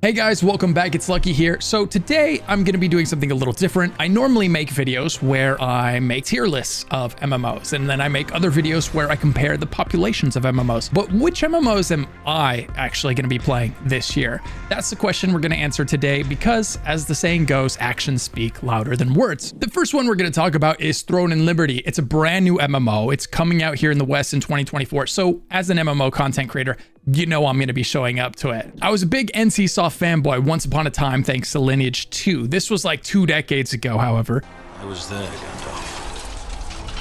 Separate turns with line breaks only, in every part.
Hey guys, welcome back. It's Lucky here. So today I'm going to be doing something a little different. I normally make videos where I make tier lists of MMOs, and then I make other videos where I compare the populations of MMOs. But which MMOs am I actually going to be playing this year? That's the question we're going to answer today because, as the saying goes, actions speak louder than words. The first one we're going to talk about is Throne and Liberty. It's a brand new MMO. It's coming out here in the West in 2024. So as an MMO content creator, you know I'm going to be showing up to it. I was a big NCSoft fanboy once upon a time thanks to Lineage 2. This was like 2 decades ago, however.
I was there, Gandalf.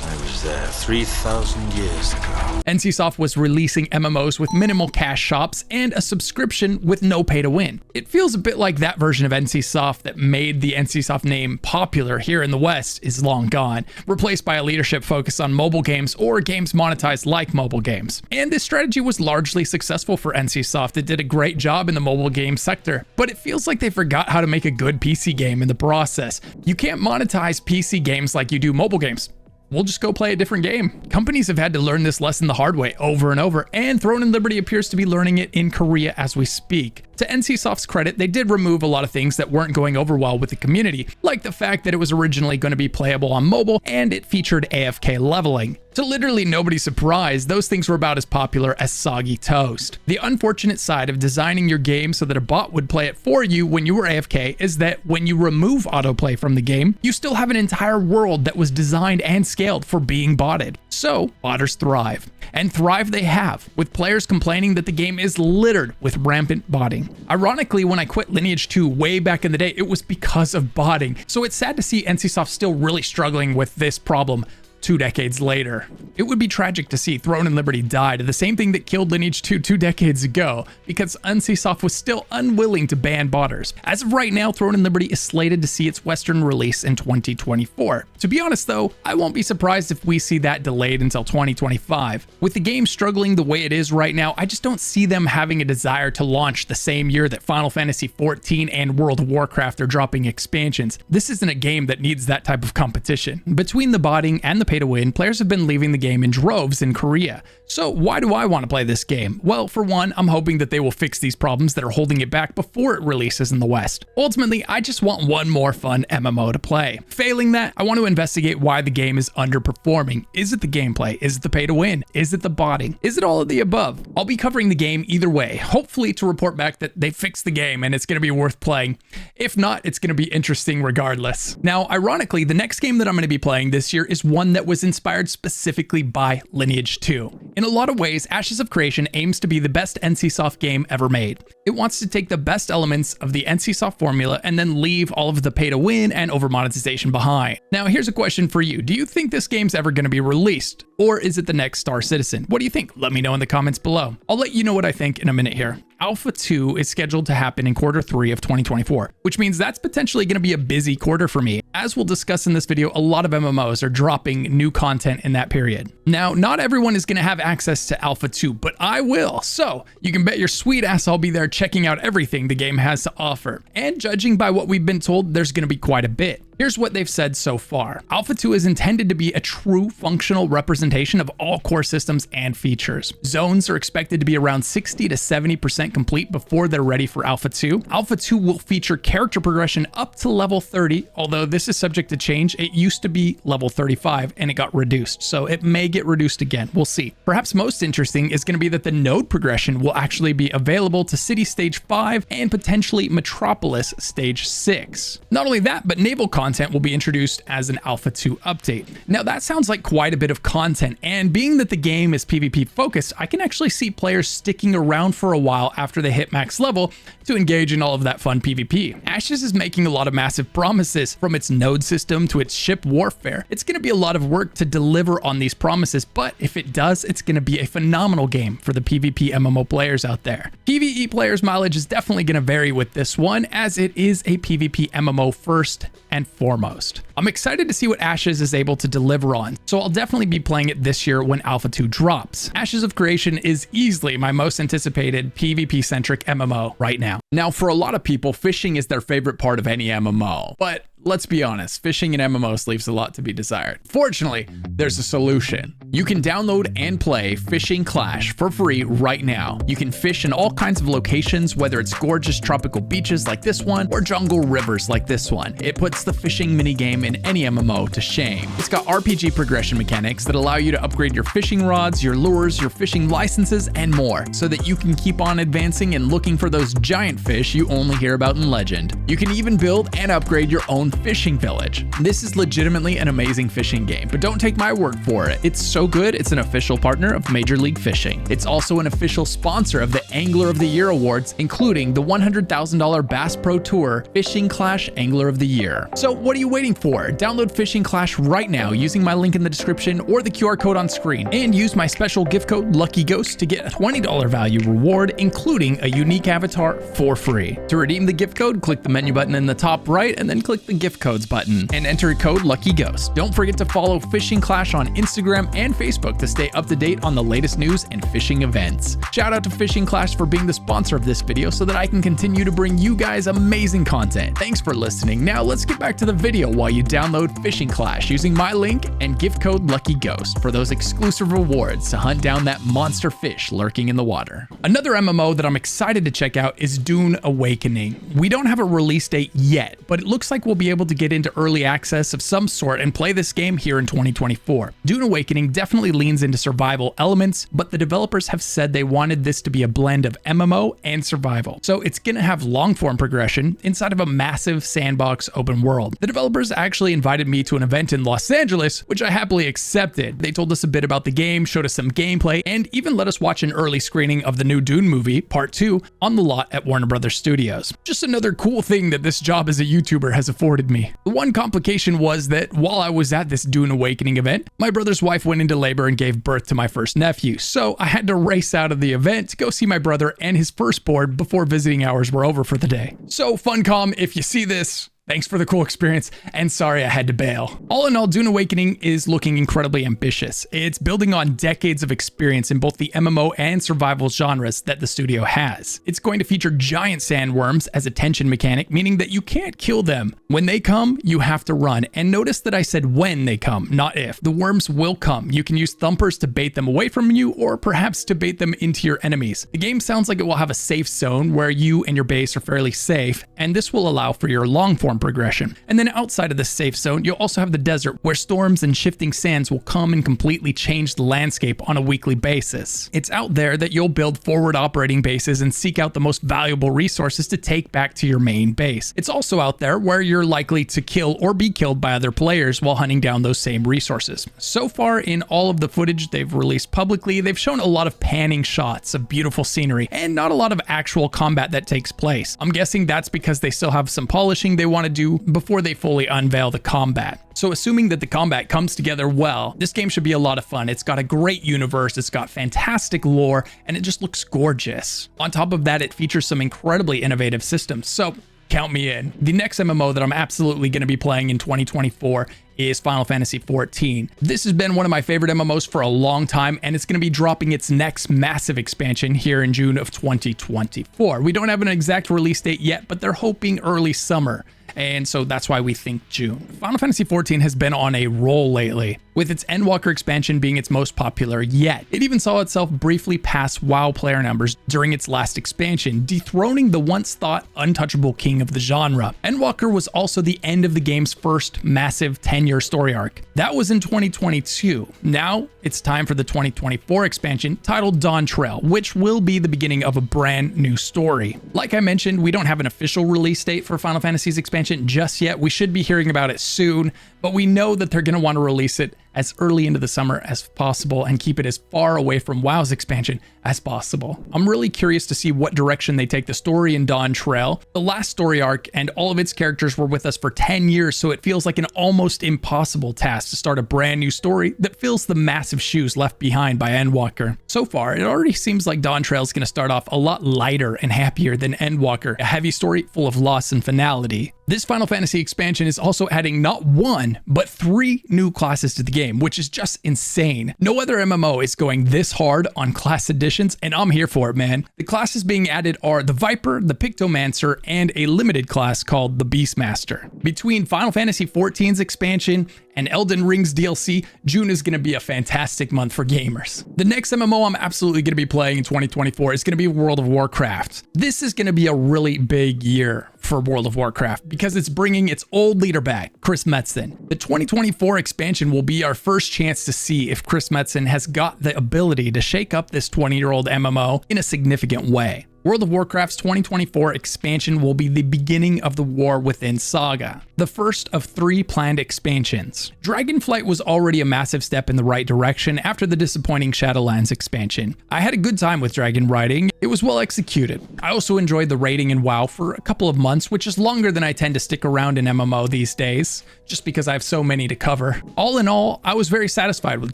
I was there 3,000 years ago.
NCSoft was releasing MMOs with minimal cash shops and a subscription with no pay to win. It feels a bit like that version of NCSoft that made the NCSoft name popular here in the West is long gone, replaced by a leadership focus on mobile games or games monetized like mobile games. And this strategy was largely successful for NCSoft. It did a great job in the mobile game sector, but it feels like they forgot how to make a good PC game in the process. You can't monetize PC games like you do mobile games. We'll just go play a different game. Companies have had to learn this lesson the hard way over and over, and Throne and Liberty appears to be learning it in Korea as we speak. To NCSoft's credit, they did remove a lot of things that weren't going over well with the community, like the fact that it was originally going to be playable on mobile and it featured AFK leveling. To literally nobody's surprise, those things were about as popular as soggy toast. The unfortunate side of designing your game so that a bot would play it for you when you were AFK is that when you remove autoplay from the game, you still have an entire world that was designed and scaled for being botted. So, botters thrive. And thrive they have, with players complaining that the game is littered with rampant botting. Ironically, when I quit Lineage 2 way back in the day, it was because of botting. So it's sad to see NCSoft still really struggling with this problem 2 decades later. It would be tragic to see Throne and Liberty die to the same thing that killed Lineage 2 2 decades ago, because NCSoft was still unwilling to ban botters. As of right now, Throne and Liberty is slated to see its Western release in 2024. To be honest though, I won't be surprised if we see that delayed until 2025. With the game struggling the way it is right now, I just don't see them having a desire to launch the same year that Final Fantasy XIV and World of Warcraft are dropping expansions. This isn't a game that needs that type of competition. Between the botting and the pay to win, players have been leaving the game in droves in Korea. So why do I want to play this game? Well, for one, I'm hoping that they will fix these problems that are holding it back before it releases in the West. Ultimately, I just want one more fun MMO to play. Failing that, I want to investigate why the game is underperforming. Is it the gameplay? Is it the pay to win? Is it the botting? Is it all of the above? I'll be covering the game either way, hopefully to report back that they fixed the game and it's going to be worth playing. If not, it's going to be interesting regardless. Now, ironically, the next game that I'm going to be playing this year is one that was inspired specifically by Lineage 2. In a lot of ways, Ashes of Creation aims to be the best NCSoft game ever made. It wants to take the best elements of the NCSoft formula and then leave all of the pay to win and over monetization behind. Now, here's a question for you. Do you think this game's ever going to be released? Or is it the next Star Citizen? What do you think? Let me know in the comments below. I'll let you know what I think in a minute here. Alpha 2 is scheduled to happen in Q3 of 2024, which means that's potentially going to be a busy quarter for me. As we'll discuss in this video, a lot of MMOs are dropping new content in that period. Now, not everyone is going to have access to Alpha 2, but I will. So you can bet your sweet ass I'll be there checking out everything the game has to offer. And judging by what we've been told, there's going to be quite a bit. Here's what they've said so far. Alpha 2 is intended to be a true functional representation of all core systems and features. Zones are expected to be around 60 to 70% complete before they're ready for Alpha 2. Alpha 2 will feature character progression up to level 30, although this is subject to change. It used to be level 35 and it got reduced, so it may get reduced again. We'll see. Perhaps most interesting is going to be that the node progression will actually be available to City Stage 5 and potentially Metropolis Stage 6. Not only that, but naval content will be introduced as an Alpha 2 update. Now that sounds like quite a bit of content, and being that the game is PvP focused, I can actually see players sticking around for a while after they hit max level to engage in all of that fun PvP. Ashes is making a lot of massive promises, from its node system to its ship warfare. It's going to be a lot of work to deliver on these promises, but if it does, it's going to be a phenomenal game for the PvP MMO players out there. PvE players' mileage is definitely going to vary with this one, as it is a PvP MMO first and foremost. I'm excited to see what Ashes is able to deliver on, so I'll definitely be playing it this year when Alpha 2 drops. Ashes of Creation is easily my most anticipated PvP-centric MMO right now. Now, for a lot of people, fishing is their favorite part of any MMO, but let's be honest, fishing in MMOs leaves a lot to be desired. Fortunately, there's a solution. You can download and play Fishing Clash for free right now. You can fish in all kinds of locations, whether it's gorgeous tropical beaches like this one or jungle rivers like this one. It puts the fishing minigame in any MMO to shame. It's got RPG progression mechanics that allow you to upgrade your fishing rods, your lures, your fishing licenses, and more, so that you can keep on advancing and looking for those giant fish you only hear about in legend. You can even build and upgrade your own fishing village. This is legitimately an amazing fishing game, but don't take my word for it. It's so good, it's an official partner of Major League Fishing. It's also an official sponsor of the Angler of the Year Awards, including the $100,000 Bass Pro Tour Fishing Clash Angler of the Year. So what are you waiting for? Download Fishing Clash right now using my link in the description or the QR code on screen, and use my special gift code LUCKYGHOST to get a $20 value reward, including a unique avatar for free. To redeem the gift code, click the menu button in the top right and then click the gift codes button and enter code LUCKYGHOST. Don't forget to follow Fishing Clash on Instagram and Facebook to stay up to date on the latest news and fishing events. Shout out to Fishing Clash for being the sponsor of this video so that I can continue to bring you guys amazing content. Thanks for listening. Now let's get back to the video while you download Fishing Clash using my link and gift code LUCKYGHOST for those exclusive rewards to hunt down that monster fish lurking in the water. Another MMO that I'm excited to check out is DUNE Awakening. We don't have a release date yet, but it looks like we'll be able to get into early access of some sort and play this game here in 2024. DUNE Awakening definitely leans into survival elements, but the developers have said they wanted this to be a blend of MMO and survival. So it's gonna have long-form progression inside of a massive sandbox open world. The developers actually invited me to an event in Los Angeles, which I happily accepted. They told us a bit about the game, showed us some gameplay, and even let us watch an early screening of the new DUNE movie, Part 2, on the lot at Warner Brothers Studios. Just another cool thing that this job as a YouTuber has afforded me. The one complication was that while I was at this DUNE Awakening event, my brother's wife went into labor and gave birth to my first nephew, so I had to race out of the event to go see my brother and his firstborn before visiting hours were over for the day. So Funcom, if you see this, thanks for the cool experience, and sorry I had to bail. All in all, DUNE Awakening is looking incredibly ambitious. It's building on decades of experience in both the MMO and survival genres that the studio has. It's going to feature giant sandworms as a tension mechanic, meaning that you can't kill them. When they come, you have to run. And notice that I said when they come, not if. The worms will come. You can use thumpers to bait them away from you, or perhaps to bait them into your enemies. The game sounds like it will have a safe zone where you and your base are fairly safe, and this will allow for your long-form progression. And then outside of the safe zone, you'll also have the desert, where storms and shifting sands will come and completely change the landscape on a weekly basis. It's out there that you'll build forward operating bases and seek out the most valuable resources to take back to your main base. It's also out there where you're likely to kill or be killed by other players while hunting down those same resources. So far in all of the footage they've released publicly, they've shown a lot of panning shots of beautiful scenery and not a lot of actual combat that takes place. I'm guessing that's because they still have some polishing they want to do before they fully unveil the combat. So assuming that the combat comes together well, this game should be a lot of fun. It's got a great universe, it's got fantastic lore, and it just looks gorgeous. On top of that, it features some incredibly innovative systems, so count me in. The next MMO that I'm absolutely going to be playing in 2024 is Final Fantasy XIV. This has been one of my favorite MMOs for a long time, and it's going to be dropping its next massive expansion here in June of 2024. We don't have an exact release date yet, but they're hoping early summer. And so that's why we think June. Final Fantasy XIV has been on a roll lately, with its Endwalker expansion being its most popular yet. It even saw itself briefly pass WoW player numbers during its last expansion, dethroning the once thought untouchable king of the genre. Endwalker was also the end of the game's first massive 10-year story arc. That was in 2022. Now it's time for the 2024 expansion titled Dawntrail, which will be the beginning of a brand new story. Like I mentioned, we don't have an official release date for Final Fantasy's expansion just yet. We should be hearing about it soon, but we know that they're going to want to release it as early into the summer as possible and keep it as far away from WoW's expansion as possible. I'm really curious to see what direction they take the story in Dawntrail. The last story arc and all of its characters were with us for 10 years, so it feels like an almost impossible task to start a brand new story that fills the massive shoes left behind by Endwalker. So far, it already seems like Dawntrail is going to start off a lot lighter and happier than Endwalker, a heavy story full of loss and finality. This Final Fantasy expansion is also adding not 1, but 3 new classes to the game, which is just insane. No other MMO is going this hard on class additions, and I'm here for it, man. The classes being added are the Viper, the Pictomancer, and a limited class called the Beastmaster. Between Final Fantasy XIV's expansion and Elden Ring's DLC, June is going to be a fantastic month for gamers. The next MMO I'm absolutely going to be playing in 2024 is going to be World of Warcraft. This is going to be a really big year for World of Warcraft because it's bringing its old leader back, Chris Metzen. The 2024 expansion will be our first chance to see if Chris Metzen has got the ability to shake up this 20-year-old MMO in a significant way. World of Warcraft's 2024 expansion will be the beginning of the War Within saga, the first of 3 planned expansions. Dragonflight was already a massive step in the right direction after the disappointing Shadowlands expansion. I had a good time with dragon riding, it was well executed. I also enjoyed the raiding in WoW for a couple of months, which is longer than I tend to stick around in MMO these days, just because I have so many to cover. All in all, I was very satisfied with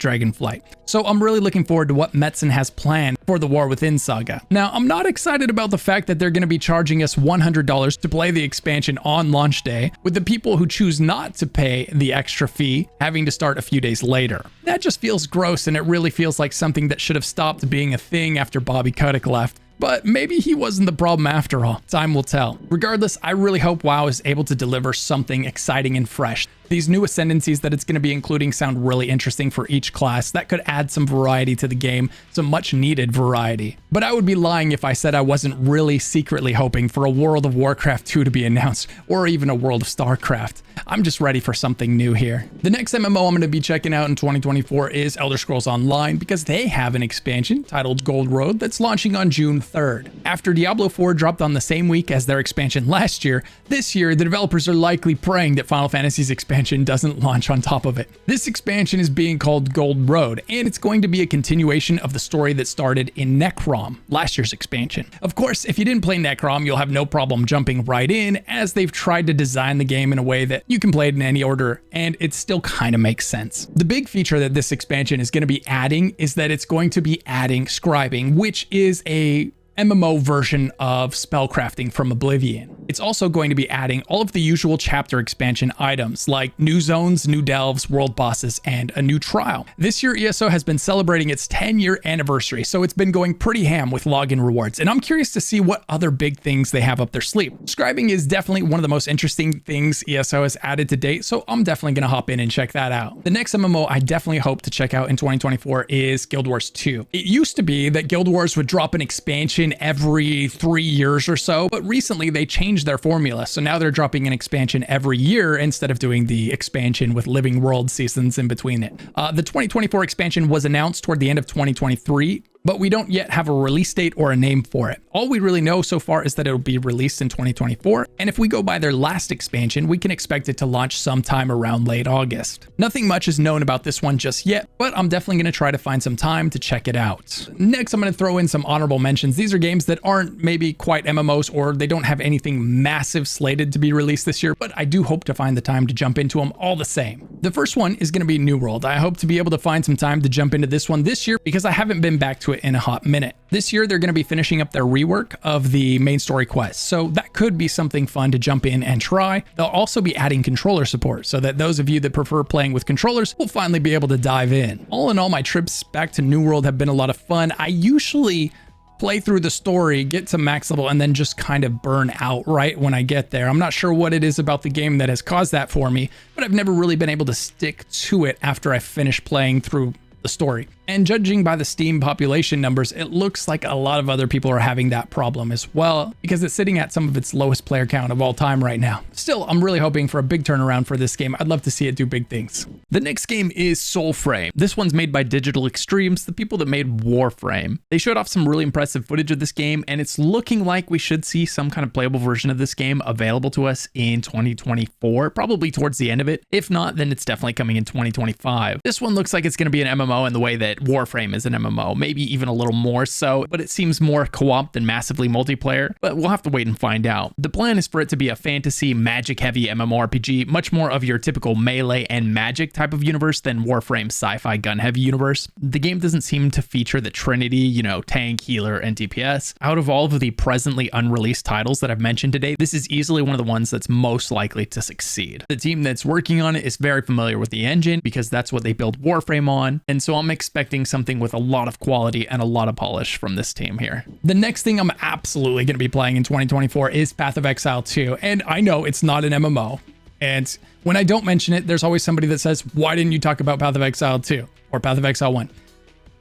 Dragonflight, so I'm really looking forward to what Metzen has planned for the War Within saga. Now, I'm not excited about the fact that they're going to be charging us $100 to play the expansion on launch day, with the people who choose not to pay the extra fee having to start a few days later. That just feels gross, and it really feels like something that should have stopped being a thing after Bobby Kotick left. But maybe he wasn't the problem after all. Time will tell. Regardless, I really hope WoW is able to deliver something exciting and fresh. These new ascendancies that it's going to be including sound really interesting for each class. That could add some variety to the game, some much needed variety. But I would be lying if I said I wasn't really secretly hoping for a World of Warcraft 2 to be announced, or even a World of StarCraft. I'm just ready for something new here. The next MMO I'm going to be checking out in 2024 is Elder Scrolls Online, because they have an expansion titled Gold Road that's launching on June 3rd. After Diablo 4 dropped on the same week as their expansion last year, this year the developers are likely praying that Final Fantasy's expansion doesn't launch on top of it. This expansion is being called Gold Road, and it's going to be a continuation of the story that started in Necrom, last year's expansion. Of course, if you didn't play Necrom, you'll have no problem jumping right in, as they've tried to design the game in a way that you can play it in any order, and it still kind of makes sense. The big feature that this expansion is going to be adding is that it's going to be adding scribing, which is a MMO version of spellcrafting from Oblivion. It's also going to be adding all of the usual chapter expansion items like new zones, new delves, world bosses, and a new trial. This year, ESO has been celebrating its 10-year anniversary, so it's been going pretty ham with login rewards, and I'm curious to see what other big things they have up their sleeve. Scribing is definitely one of the most interesting things ESO has added to date, so I'm definitely going to hop in and check that out. The next MMO I definitely hope to check out in 2024 is Guild Wars 2. It used to be that Guild Wars would drop an expansion every 3 years or so, but recently they changed their formula, so now they're dropping an expansion every year instead of doing the expansion with Living World seasons in between it. The 2024 expansion was announced toward the end of 2023, but we don't yet have a release date or a name for it. All we really know so far is that it'll be released in 2024, and if we go by their last expansion, we can expect it to launch sometime around late August. Nothing much is known about this one just yet, but I'm definitely going to try to find some time to check it out. Next, I'm going to throw in some honorable mentions. These are games that aren't maybe quite MMOs, or they don't have anything massive slated to be released this year, but I do hope to find the time to jump into them all the same. The first one is going to be New World. I hope to be able to find some time to jump into this one this year because I haven't been back to it in a hot minute. This year, they're going to be finishing up their rework of the main story quest, so that could be something fun to jump in and try. They'll also be adding controller support, so that those of you that prefer playing with controllers will finally be able to dive in. All in all, my trips back to New World have been a lot of fun. I usually play through the story, get to max level, and then just kind of burn out right when I get there. I'm not sure what it is about the game that has caused that for me, but I've never really been able to stick to it after I finish playing through the story. And judging by the Steam population numbers, it looks like a lot of other people are having that problem as well, because it's sitting at some of its lowest player count of all time right now. Still, I'm really hoping for a big turnaround for this game. I'd love to see it do big things. The next game is Soulframe. This one's made by Digital Extremes, the people that made Warframe. They showed off some really impressive footage of this game, and it's looking like we should see some kind of playable version of this game available to us in 2024, probably towards the end of it. If not, then it's definitely coming in 2025. This one looks like it's going to be an MMO in the way that that Warframe is an MMO, maybe even a little more so, but it seems more co-op than massively multiplayer, but we'll have to wait and find out. The plan is for it to be a fantasy, magic-heavy MMORPG, much more of your typical melee and magic type of universe than Warframe's sci-fi gun-heavy universe. The game doesn't seem to feature the trinity, you know, tank, healer, and DPS. Out of all of the presently unreleased titles that I've mentioned today, this is easily one of the ones that's most likely to succeed. The team that's working on it is very familiar with the engine because that's what they build Warframe on, and so I'm expecting something with a lot of quality and a lot of polish from this team here. The next thing I'm absolutely going to be playing in 2024 is Path of Exile 2, and I know it's not an MMO, and when I don't mention it, there's always somebody that says, why didn't you talk about Path of Exile 2 or Path of Exile 1?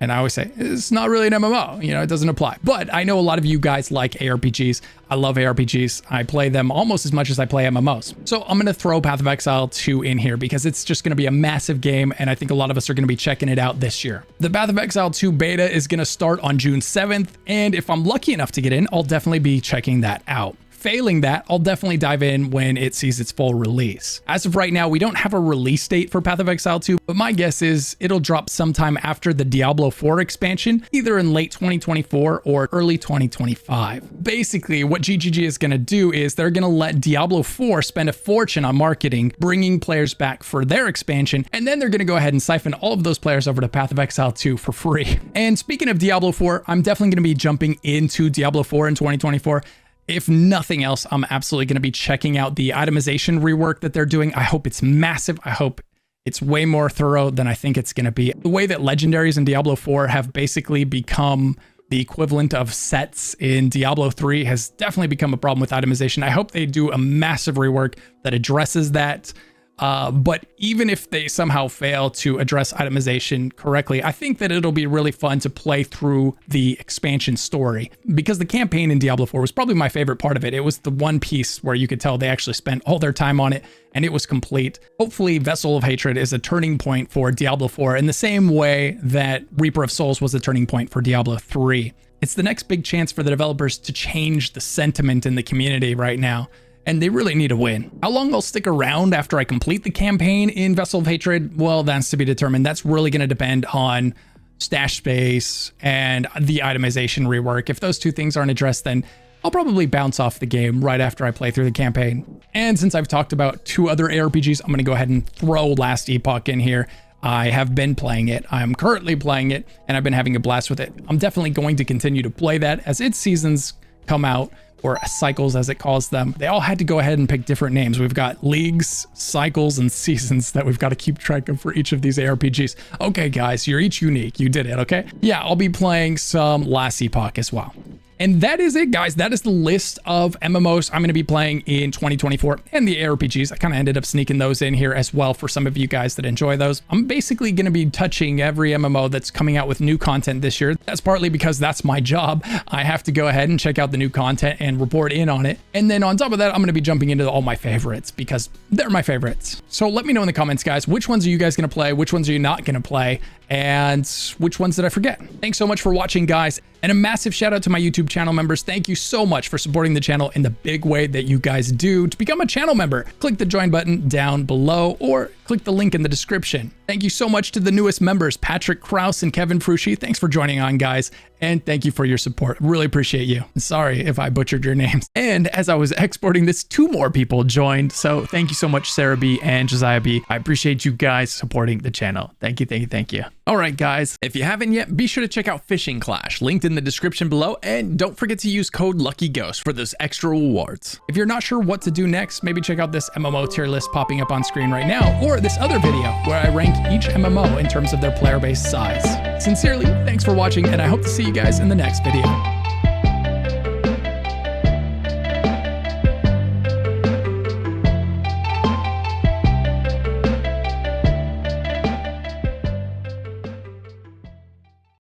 And I always say, it's not really an MMO, you know, it doesn't apply. But I know a lot of you guys like ARPGs. I love ARPGs. I play them almost as much as I play MMOs. So I'm going to throw Path of Exile 2 in here because it's just going to be a massive game, and I think a lot of us are going to be checking it out this year. The Path of Exile 2 beta is going to start on June 7th, and if I'm lucky enough to get in, I'll definitely be checking that out. Failing that, I'll definitely dive in when it sees its full release. As of right now, we don't have a release date for Path of Exile 2, but my guess is it'll drop sometime after the Diablo 4 expansion, either in late 2024 or early 2025. Basically, what GGG is going to do is they're going to let Diablo 4 spend a fortune on marketing, bringing players back for their expansion, and then they're going to go ahead and siphon all of those players over to Path of Exile 2 for free. And speaking of Diablo 4, I'm definitely going to be jumping into Diablo 4 in 2024. If nothing else, I'm absolutely going to be checking out the itemization rework that they're doing. I hope it's massive. I hope it's way more thorough than I think it's going to be. The way that legendaries in Diablo 4 have basically become the equivalent of sets in Diablo 3 has definitely become a problem with itemization. I hope they do a massive rework that addresses that. But even if they somehow fail to address itemization correctly, I think that it'll be really fun to play through the expansion story, because the campaign in Diablo 4 was probably my favorite part of it. It was the one piece where you could tell they actually spent all their time on it and it was complete. Hopefully Vessel of Hatred is a turning point for Diablo 4 in the same way that Reaper of Souls was a turning point for Diablo 3. It's the next big chance for the developers to change the sentiment in the community right now, and they really need a win. How long I'll stick around after I complete the campaign in Vessel of Hatred, well, that's to be determined. That's really going to depend on stash space and the itemization rework. If those two things aren't addressed, then I'll probably bounce off the game right after I play through the campaign. And since I've talked about two other ARPGs, I'm going to go ahead and throw Last Epoch in here. I have been playing it. I'm currently playing it, and I've been having a blast with it. I'm definitely going to continue to play that as its seasons come out, or cycles as it calls them. They all had to go ahead and pick different names. We've got leagues, cycles, and seasons that we've got to keep track of for each of these ARPGs. Okay, guys, you're each unique. You did it, okay? Yeah, I'll be playing some Last Epoch as well. And that is it, guys. That is the list of MMOs I'm going to be playing in 2024 and the ARPGs. I kind of ended up sneaking those in here as well for some of you guys that enjoy those. I'm basically going to be touching every MMO that's coming out with new content this year. That's partly because that's my job. I have to go ahead and check out the new content and report in on it. And then on top of that, I'm going to be jumping into all my favorites because they're my favorites. So let me know in the comments, guys, which ones are you guys going to play? Which ones are you not going to play? And which ones did I forget? Thanks so much for watching, guys. And a massive shout out to my YouTube channel members. Thank you so much for supporting the channel in the big way that you guys do. To become a channel member, click the join button down below or click the link in the description. Thank you so much to the newest members, Patrick Kraus and Kevin Frushi. Thanks for joining on, guys. And thank you for your support. Really appreciate you. Sorry if I butchered your names. And as I was exporting this, 2 more people joined. So thank you so much, Sarah B and Josiah B. I appreciate you guys supporting the channel. Thank you, thank you, thank you. All right, guys, if you haven't yet, be sure to check out Fishing Clash, linked in the description below, and don't forget to use code LUCKYGHOST for those extra rewards. If you're not sure what to do next, maybe check out this MMO tier list popping up on screen right now, or this other video where I rank each MMO in terms of their player base size. Sincerely, thanks for watching, and I hope to see you guys in the next video.